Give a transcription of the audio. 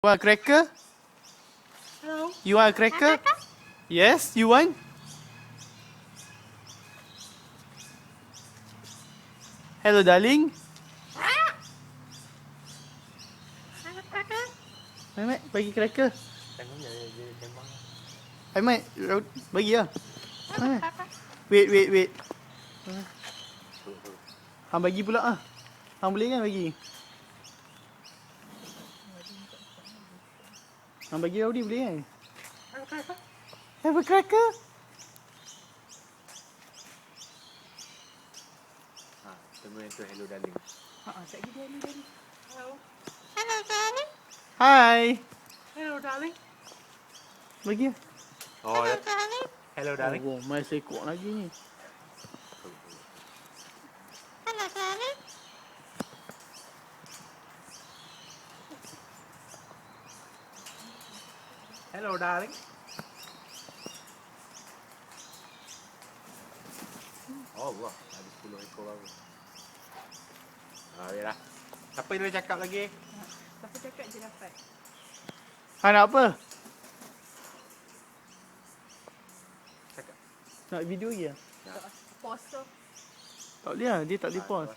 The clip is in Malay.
Want a cracker? Hello. You want a cracker? Yes, you want? Hello, darling. Mat, bagi cracker. Tengoknya dia tembang. Mat, bagi lah. Wait. Hang bagi pula ah. Hang boleh kan bagi? Hang bagi Rowdy boleh kan? Have a cracker? Ha, tengok yang tu hello darling. Tak gitu hello darling. Hello. Hello, darling. Hi. Hello darling. Bagi lah. Oh, Hello, darling. hello darling. Oh, mai sekok lagi ni. Hello, darling. Hello darling. Oh, wah, ada 10 ekor baru. Yalah. Siapa yang boleh cakap lagi? Siapa cakap je dapat. Hang nak apa? Cakap. Nak video lagi lah? Pause tu. Tak boleh lah, dia tak boleh pause.